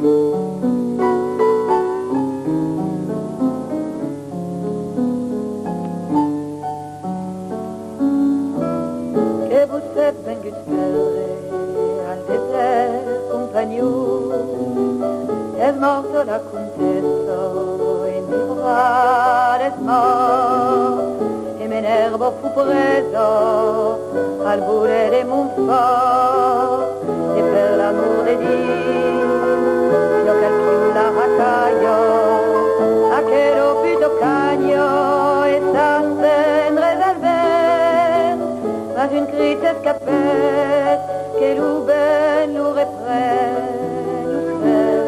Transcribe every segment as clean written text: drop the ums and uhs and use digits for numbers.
Que vous êtes vaincu al desert compagnon, es morto la contessa in mi bras es mort, e Minerva fu preso al boulet de Montfort, e per l'amor de Dio io calcul la racaio a che ropito cagno e sa cendre d'Albert, ma une crite escapette che l'uben nous reprenne nous fait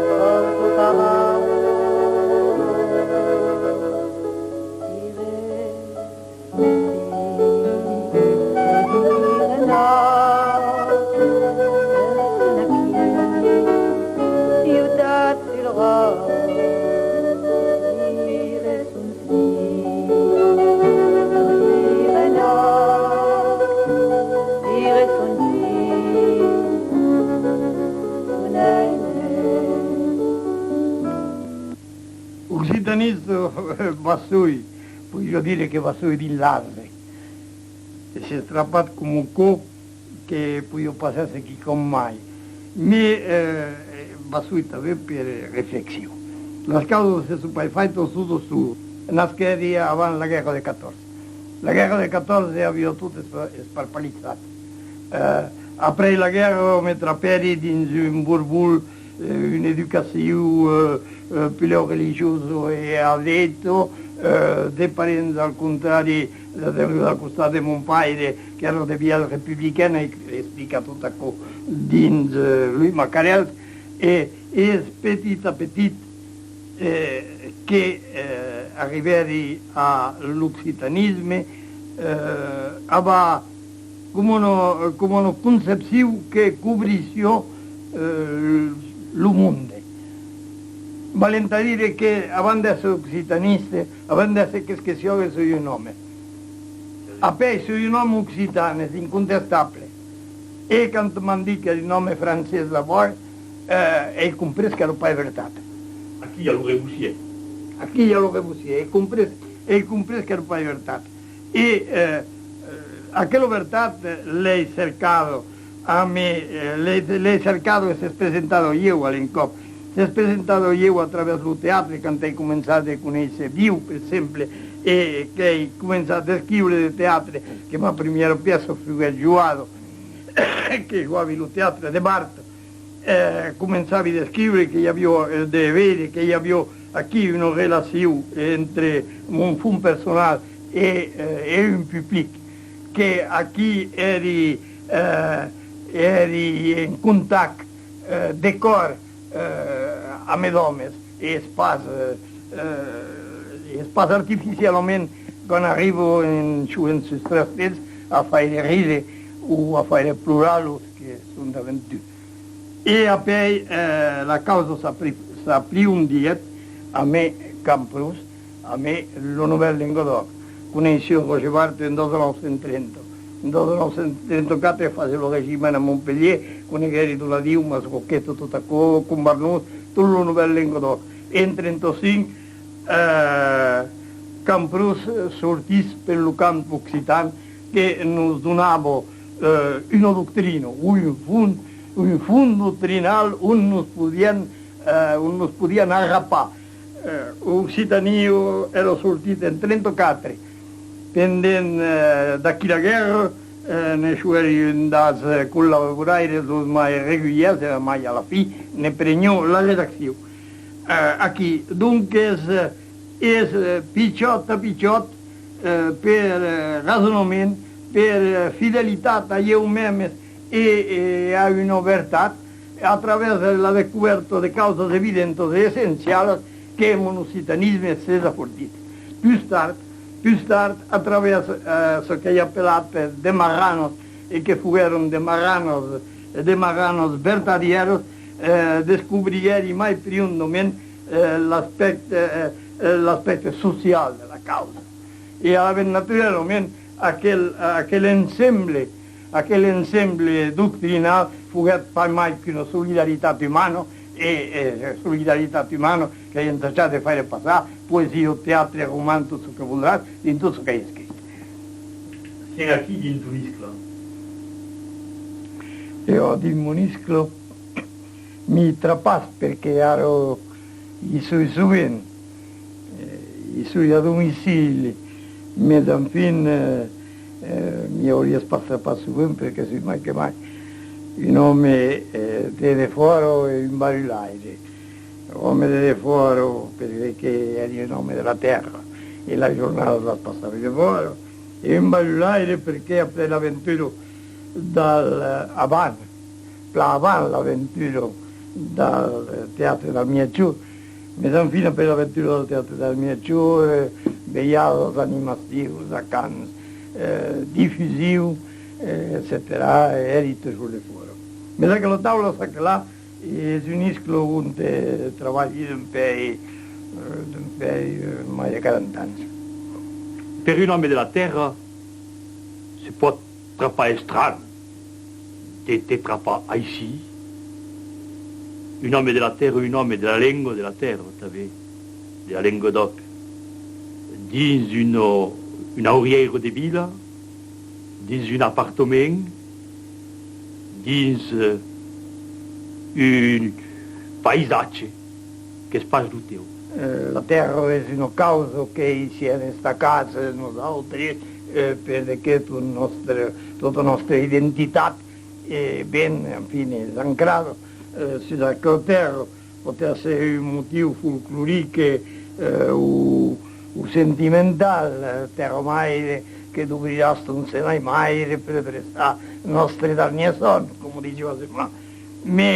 porto parole Occitanismo Vassoi, voglio dire che Vassoi di larve. Si è strappato come un co che poi passasse chi con mai. Ma Vassoi aveva per riflessione. La causa si è fatta su nasceria avanti la guerra del 14. La guerra del 14 aveva tutto sparpalizzato. Après la guerra, mi traperi in un burbul un'educazione più religiosa e ha detto dei parenti al contrario dal costato di mio padre che erano di via repubblicana e spiega tutto din lui Maccarel e petit à petit che arrivati all'occitanismo aveva come una concezione che coprisse il mondo. Vale a dire che avanti a essere occitaniste, avanti a essere che si ove sul nome. A poi sul nome occitano è incontestabile. E quando mi dice il nome francese lavoro, è compreso che non è verità. A chi lo rebussier? A chi lo rebussier, è compreso che non è verità. E a che verità lei cercato a me, lei cercato e si è presentato io all'Incop. Si è presentato io attraverso il teatro quando hai cominciato a conoscere Dio, per esempio, e che hai cominciato a scrivere del teatro, che la prima pièce fu il Giuado, che giocava il teatro di Barto, cominciavi a scrivere che avevo di vedere che avevo qui una relazione entre un fond personale e un pubblico, che qui eri in contatto de corps a Medomes e spazio artificialmente quando arrivo in strade a fare ride o a fare plurali che sono davanti. E poi la causa s'aprì un dia a me Camprus, a me la novella in Godot, conoscevo Roger Barto in 1930. In 1934 facevo il regime a Montpellier, con i guerri della Diuma, Scocchetto, Totacò, con Barnus, tutto lo novello in Godot. E in 1935 Camprus sortì per il campo occitano che ci donava una dottrina, un fund dottrinale, non potevano arrappare. L'Occitania era sortita in 1934. Pendent d'aquí la guerra, ne schueri das collaborare mai regolare, mai alla fine, ne pregnò la redazione. Qui, dunque, è picciot per ragionamento, per fedeltà a io stesso e a una verità, attraverso la scoperta di cause evidenti e essenziali che il monossitanismo è stato fortito. Più tardi, attraverso ciò che è appellato de marranos, e che fueron de marranos verdaderos, descubrieri mai prima l'aspetto sociale della causa. E naturalmente aquel ensemble ensemble doctrinal fu pas mai che una solidarietà umana e solidarietà umana che è intacciata a fare passare poesia, teatro, romanzo, tutto che vorrà, in tutto che è scritto. Sei a chi di Tuniscla? Io di Munisclo mi trapasso perché ero i suoi suini, i suoi a domicili, ma da fin mi ho rispassato per suini perché si mai che mai il nome di Foro e in Barilaide. Il nome di Foro perché era il nome della terra e la giornata la passava di Foro e in Barilaide perché après l'avventura dal Havana, l'avventura dal teatro della mia giù, mi sono fino per l'avventura del teatro della mia giù, vegliados animativos, a Cannes, diffusivo, eccetera, erito sulle fuori. Mi sa che la tavola sa che là si uniscono con lavori un po' mai di 40 anni. Per un uomo della terra si può trappare strano, te trappa ici. Un uomo della terra, un uomo della lingua della terra, della lingua doppia. Dins un auriero di villa, dins un appartamento, dins un paesaggio che spazio tutto teu. La terra è una causa che si è staccata noi altri perché tutta la nostra identità è ben, infine, ancrata su la terra, poteva essere un motivo folclorico o sentimentale, terra mai che dovrebbe non se ne mai per prestare le nostre darnie son, come diceva prima. Ma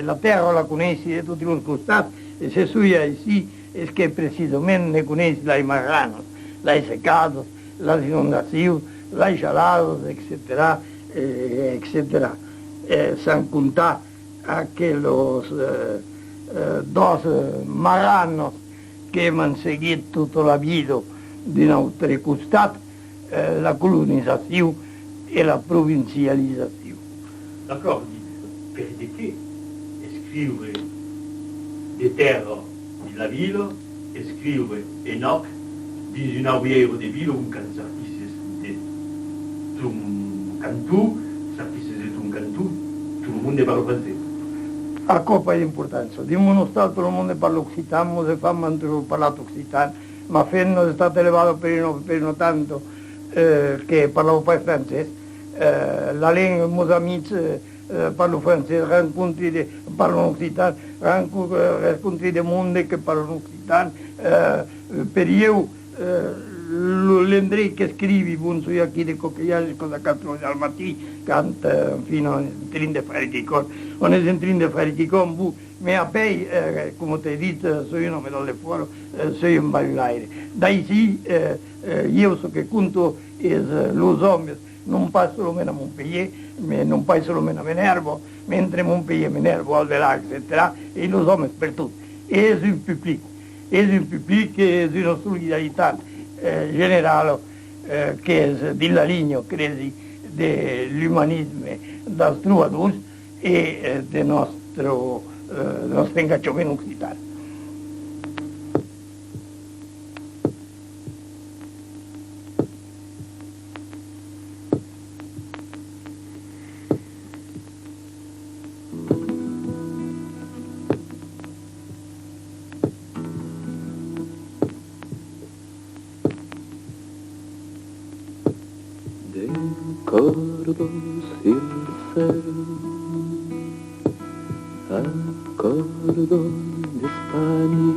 la terra la conosci di tutti i costati e se suia sì è che precisamente ne conosci le marranos, le seccados, le inondazioni, le gelados, eccetera, eccetera. Sans contar que los dos marranos que han seguito tutta la vita di nostro costato, la colonizzazione e la provincializzazione. D'accord, per che scrivere di terra della villa e scrivere Enoch di un auriero di villa un artiste di un cantù, artiste di un cantù, tutto il mondo parla francese. A coppa di importanza, di uno stato il mondo parla occitano, se fa parlato occitano, ma fino è stato elevato per uno tanto che parlavo poi francese, la lingua, i miei amici parlo francese, parlano occitano, racconti del mondo che parlano occitano, per io l'Andrei che scrivi, buon su qui di coccaiage, cosa cazzo al mattino, canta fino a trin de fare di con, on è trin de fare di con, ma a poi, come ti hai detto, sono io non mi do le fuori, sono un ballaire. Dai sì, io so che conto los hombres, non passo solo meno a Montpellier, non passo solo meno a Minerva, mentre Montpellier, Minerva, Aldelà, eccetera, e los hombres per tutti. E è un pubblico, è una solidarietà generale che è della linea, credi, dell'umanismo, del troubadour e del nostro ingaggiamento occitano. Acordos il cielo, acordos de España,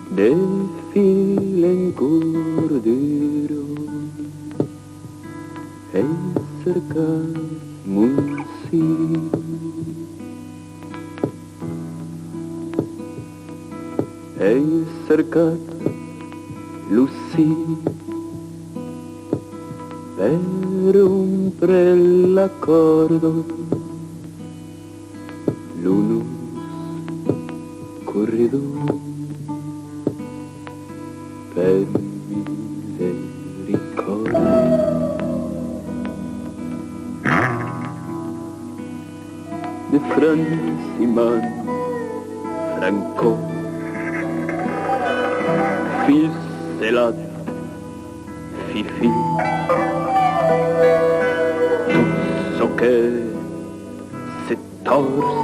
desfilen cordero, e cerca Munsi. E cerca Lucy. Per rompere l'accordo, l'unus corridor per misericordia. de Franciman Franco. Fils Elad, Fifi, tout ce que c'est torse,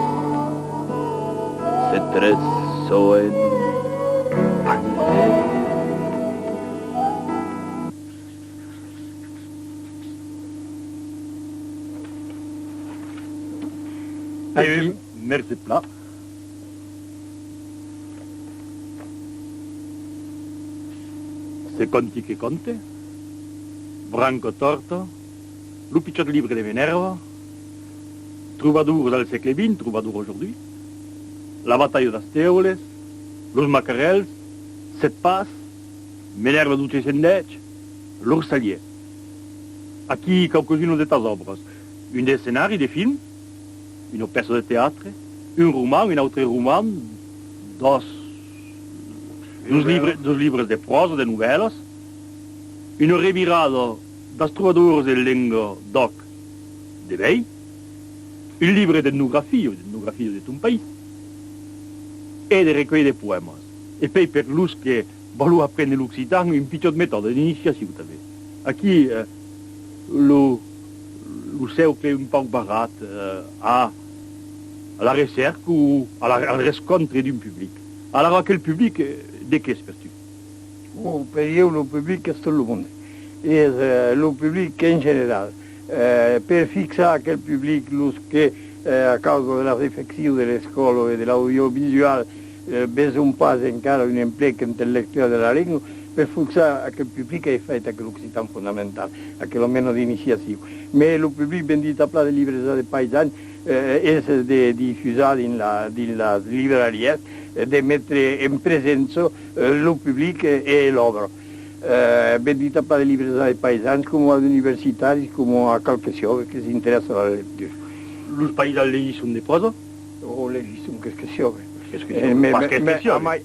c'est très soen pandé. Et merci plat. Se conti che conte, Branco Torto, Lupicciot Libre de Minerva, Troubadour del segle XX, Troubadour aujourd'hui, La Bataille d'Astéoles, Los Macarels, Set Pas, Minerva d'Ucesendec, L'Ursalier. Aquí quelques-unes de tas obres, un des scénarios de films, une pièce de théâtre, un roman, un autre roman, dos livres de prosa, de novelas, un revirado das troubadours en lengua doc de vell, un livre d'etnografia de ton país, et de recueil de poemes. Et puis, per los que volen aprendre l'occitan, un petit méthode d'initiació també. Aquí, lo seu que un poc barat a la recerca ou al rescontre d'un public. Alors, aquel public, de què esperes tu? Per io il pubblico è tutto il mondo, il pubblico in generale. Per fissare quel pubblico che a causa della riflessione delle scuole e dell'audiovisuale bisogna fare ancora un impiego intellettuale della lingua, per fissare quel pubblico è fatto l'occitan fondamentale, a che lo meno di iniziativa. Ma il pubblico bendito a dei libri dei paesani è diffuso nella libreria, di mettere in presenza il pubblico e l'opera. Bendita per i libri dei paesani, come agli universitari, come a qualche giovane che si interessa alla lettura. Los paesani leggiscono di prosa? O leggiscono qualche giovane.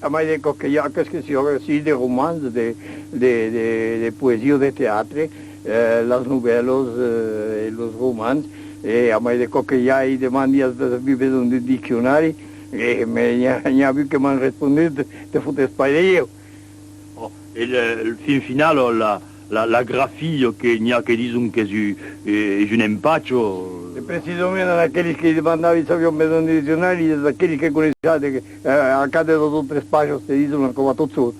A mai detto che io qualche giovane, sì, di romanzi, di poesia, di teatro, le novelle e i romanzi, e a mai detto che io hai domande a vivere un dizionario, e mi ha visto che mi hanno risposto, ti fotte spade io. Il film finale, la grafia che n'ha che dicono che è un impaccio. E precisamente da quelli che domandavano se avevano bisogno di dizionari, da quelli che conoscete che accade da tutte le spalle, si dicono come tutto,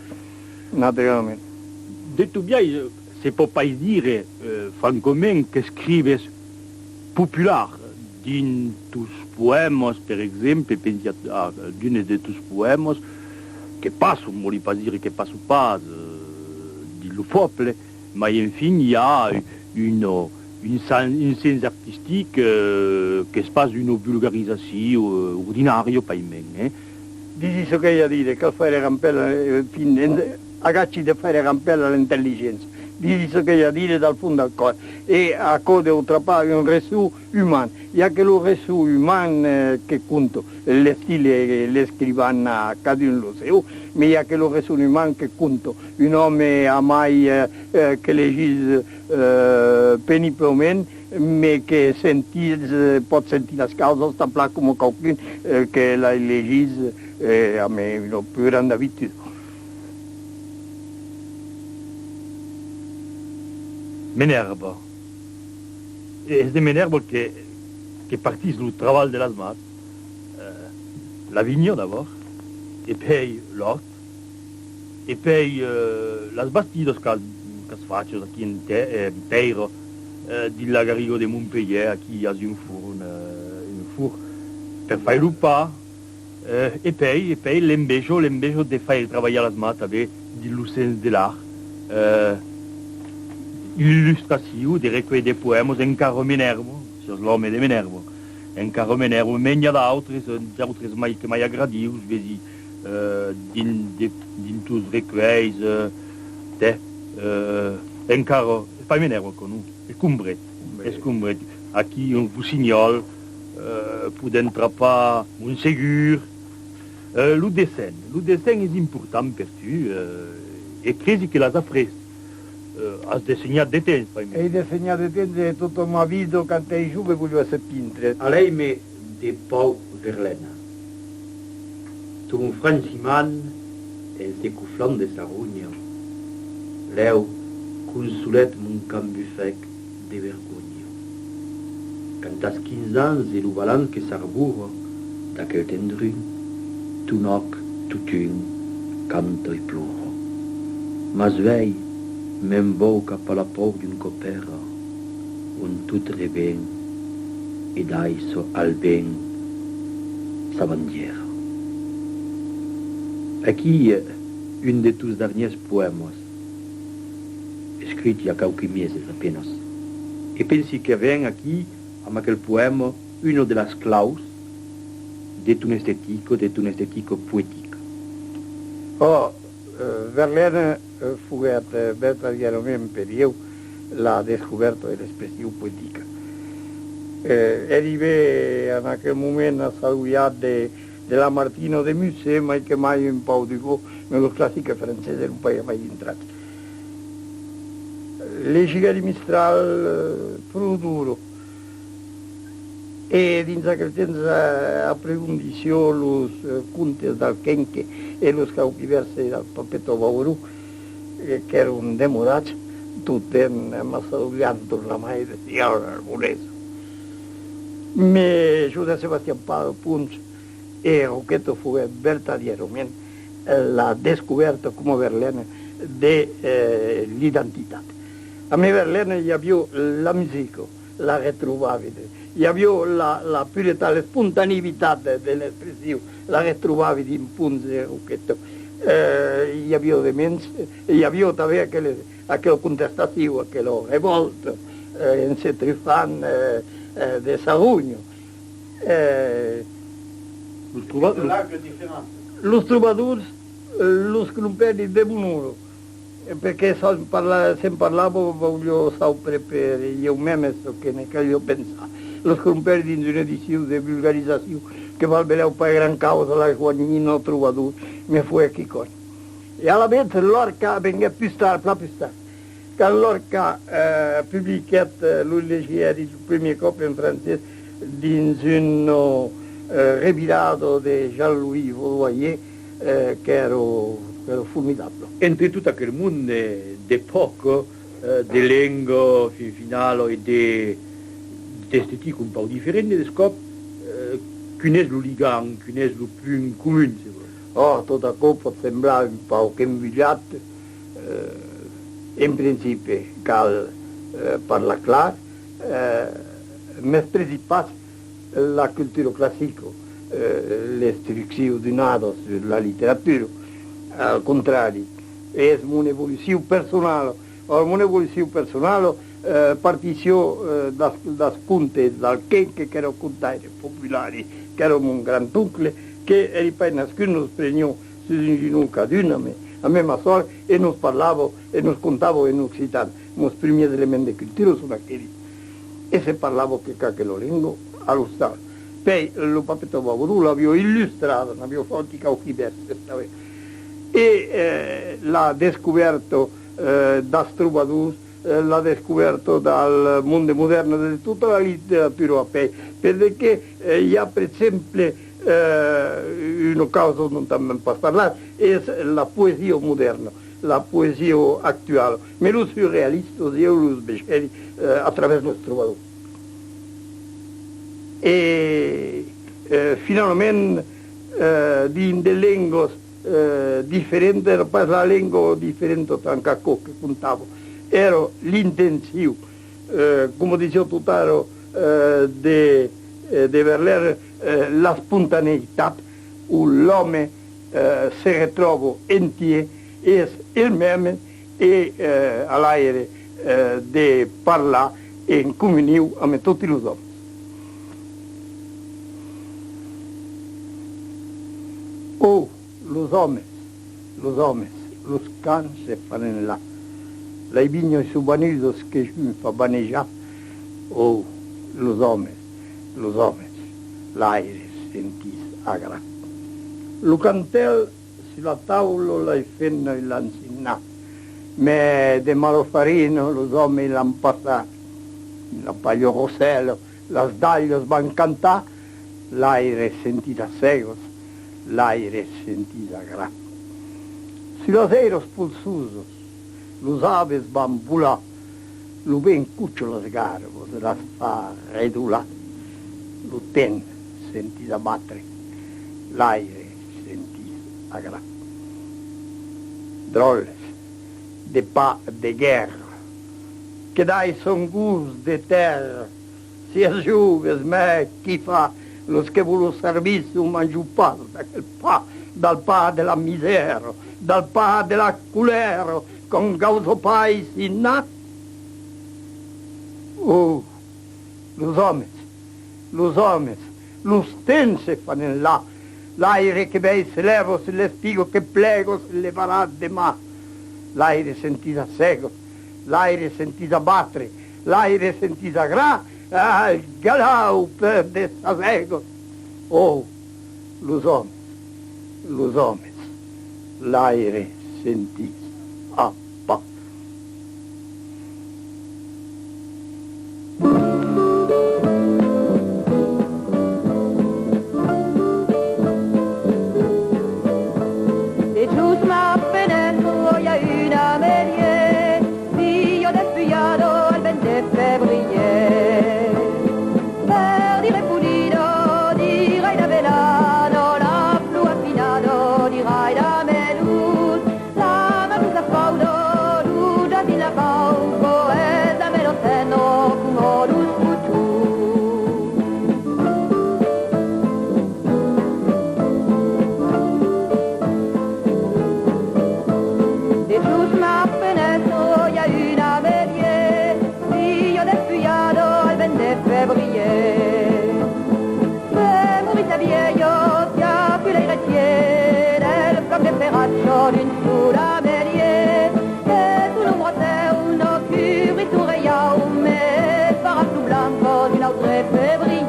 naturalmente. Detto bien, se può pas dire, francamente, che scrives popular din tus poemas, per esempio, pensi a d'une de tus poemas, che passano, non voglio pas dire che passano pas di lo peuple, ma infine il y a un sens artistique che se passe une vulgarisation ordinaria per me. Dici so che io dire, che fare rampella, agacci di fare rampella l'intelligenza. Dici so che io dire dal fondo al cuore. E a code oltrepare un resu umano. E anche lo resu umano che conto, le stile le scrivana cada un lo seu, ma anche lo resu umano che conto. Un uomo a mai che legge péniblement, mais che pot sentir les causes, tan pla come qualcun che la legis a me una più grande abitudine. Minerva. Es de Minerva que partisse du travail de las mains. La vigne d'abord, et puis l'hort, et puis las bastidas que es faccio aquí en Teiro, di Lagarigo de Montpellier, aquí hi ha un four per fare il pa, e poi l'embejo de fare treballar les mans també di l'ocens de l'art, l'il·lustració de recull de poemes encara Minerva, això és l'home de Minerva, encara Minerva, menja d'altres que mai agradius, vesi, din tus recuells, encara, és pas Minerva con nous, és Cumbret, aquí un Rossignol, podem trapar un Segur, lo dessin és important per tu, e credi que l'has après. Has disegnato de temps, per me. Hai disegnato de temps tutta la mia vita, quando ero giovane volevo essere pintre. A lei mi de Pau Verlaine. Un franciman es de Cuflon de Sarugno, leu consolet mon cambufec de vergogna. Cantas 15 ans e lo balan que s'arbura d'aquel tendrun, tu noc, tutun, canta e plora. Ma svei, me'n vau cap a la por d'un copera, on tot reben, e d'aiso al ben sa bandiera. Aquí un de tus derniers poemes, escriti a qualche meses apenas. E pensi che ven aquí, amb aquel poema, uno de las claus de un estetico poetic. Oh, Verlaine fugat verdaderamente per io la descoberta dell'espressione poetica. Arrivé en aquel moment a saluar de la Martino de Musset, ma che mai un po' dico, ma lo classico francese non poi mai entrato. Legge di Mistral produro e dins aquel temps approfundició los contes del Kenke e los cautivers del Papeto Bauru, que eren demorats, tot en massaullant la mà de Arboneso. Me José Sebastián Pons e Roqueto fu verdaderamente la descoberta come Verlaine dell'identità. A me Verlaine hi havia la musica, la retrovabile, hi havia la purità, la spontaneïtat de l'expressió, la retrovabile in Pons e Roqueto. Hi havia elements, hi havia també aquella contestació, aquella revolta en se trifant de Sarugno. Los trovadors, los clumperi de Bonuro, perché se'n parlava, voglio sapere per io stesso che ne voglio pensare. Los clumperi dins una edició de vulgarització que valveleu per gran causa la Juanino trovador, mi fu a Chicone. E alla mente Lorca venne più tard, Quand Lorca publicat lui leggera il primo copia in francese dins un rebirato di Jean-Louis Vaudoyer, che era formidabile. Entre tutto quel mondo d'epoca, di lingua finale e di estetica un po' differente, scop, quin és lo ligant, quin és lo più comune? Oh, tot això pot semblar un poc enviat. In principi cal parlar clar, més principals la cultura classica, l'istrucció donada sur la literatura, al contrari, és una evolució personal. Una evolució personal partició dels contes del Kenke, che era un contaire popolare, che era un grandoncle, che poi nascut nos pregnò su un ginocchio d'una a mesma sola e nos parlava e nos contava in occitano. I primi elementi di cultura sono aquelli. E se parlava che quella lingua allo stato. Poi lo Papeto Bauru l'avevo illustrato, l'avevo fatto qualche verso. E l'ha scoperto da Strubadus, l'ha scoperto dal mondo moderno di tutta la letteratura europea, perché hi ha per esempio una causa non también posso parlare, è la poesia moderna, la poesia attuale, ma lo surrealista io lo sbeceri attraverso lo trovador. E finalmente in delle lingue differenti, la lingua differente anche a quello che contavo, era l'intenzione, come dicevo tutto, di Verlaine, la spontaneità, où l'homme si ritrova entier, è il même e all'aere di parlare in comunione con tutti gli uomini. Oh, los homes, los cans se fan là, les vignes subanidos que je fa banejar, oh, los homes, l'aire sentis agra. Lo cantel sulla tavola l'hai fenna e l'ansinà, ma de Malofarino los homes l'han passato, la Paglio Rossello, las daglios van cantar l'aire sentita secos, l'aire sentita gra. Si los eros pulsusos, los aves bambula, lo ven cucciolo garbo, se las fa redula, lo ten sentita battere, l'aire sentita gra. Drolles, de pa de guerra, che dai son gus de terra, si asciugas me chi fa lo che vuole servizio un mangiupato dal pa della misero, dal pa della culero, con causo paesi nat. Oh, los homes, los ten se fanno là, l'aire che bei se levo, se le spigo che plego, se le varà de ma, l'aire sentita seco, l'aire sentita battere, l'aire sentita gra, il galau per de savego. Oh, los homes, l'aire sentita appa. Et tous ma fenêtre, il y a une améliée, fille de fuyado, elle vende février. Per dire pulito, dirai da velano, la più affinato, dirai da melus, la manusa faudo, luda di la pauco, e da meloteno, come lus futu. Et tous ma fenêtre, il y a une améliée, fille de fuyado, elle vende février. Mais mourit sa vieille, si a pu les retier, elle comme des ferraccio d'une foule améliée. Et tout l'ombre uno curi tu reiau, mais paraplu blanco d'une autre février.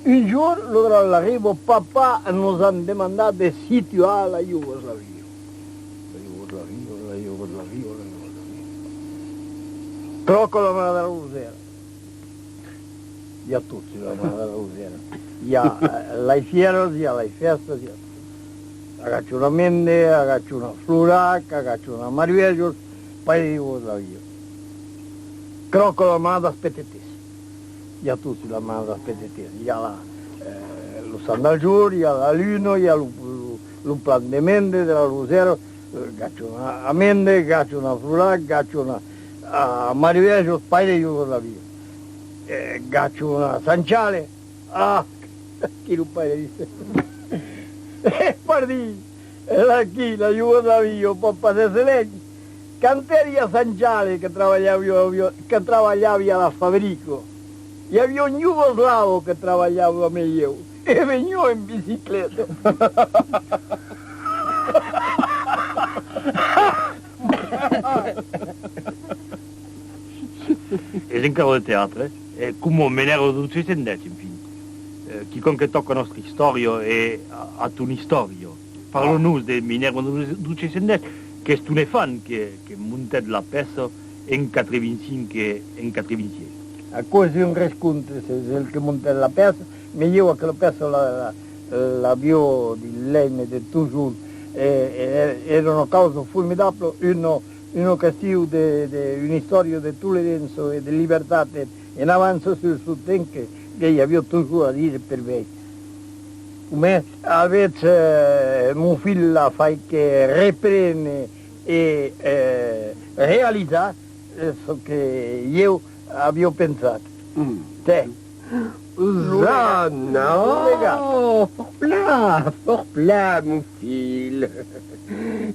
Un giorno dall'arrivo papà nos han demandado de sitio a la Jugoslavia. La Jugoslavia. Troppo la mano della Rusera. Ya tutti la mano della Rusera. Ya le fieros, ya le festas, ya. Agaccio una mende, agaccio una flurac, agaccio una mariuellos, poi di Jugoslavia. Crocco la mano da spettetes. Ya tutti la mano da spettetes. Ya la lo Sandalgiur, ya la Lino, ya lo plan de mende della Rusera, gaccio una amende, gaccio una flurac, gaccio una mariuellos, poi di Jugoslavia. Gaccio una sanciale, chi non paia di sé. Pardì, aquí la Jugoslavia, papà de Seleni, canteria sanciale che travagliava alla Fabbrico. E havia un jugoslavo che travagliava a me io, e venivo in bicicletta. E in caro del teatro, come menero duce sendeci, infine. Chiunque tocca la nostra storia è a una storia. Parlo-nous de menero duce sendeci, che è un fan che monta la pezza in 85 e in 86. A così un riscontro, se il che monta la pezza, ma io che la pezza la bio di lei di toujours, era una causa formidabile, uno castigo di una storia di tolleranza e di libertà in avanzo sul suo tempo che io avevo toujours a dire per me. Come avete mio figlio fa che riprende e realizza ciò che io avevo pensato. Te. Zana, fort plat, mon fil.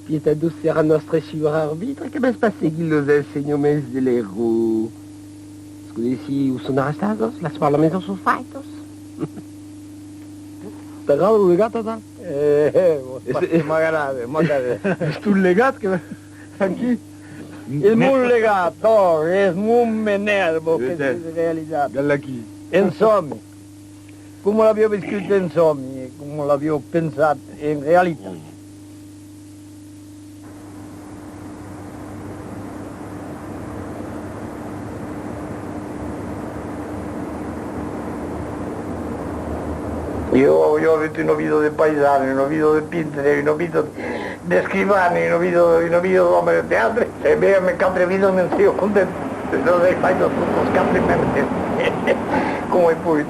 Pietà adoucera nostre signor arbitra, che ben passegui los enseignements de l'héros. Scusi, si sono arrestados, las parlamentos sus feitos. T'as regardé le gâteau, ça? Magari. Tu legato che... Anche? Il mun legato, il mun menervo che si è realizzato. Dalla chi? Insomma, come l'avevo scritto insomma, come l'avevo pensato in realtà. Io ho visto in video del paesano, in video del Pinter, in video di scrivani, in video dell'uomo del teatro, e beh, mi capre video non si contento, non sei fatto tutto scapri mente, come puoi.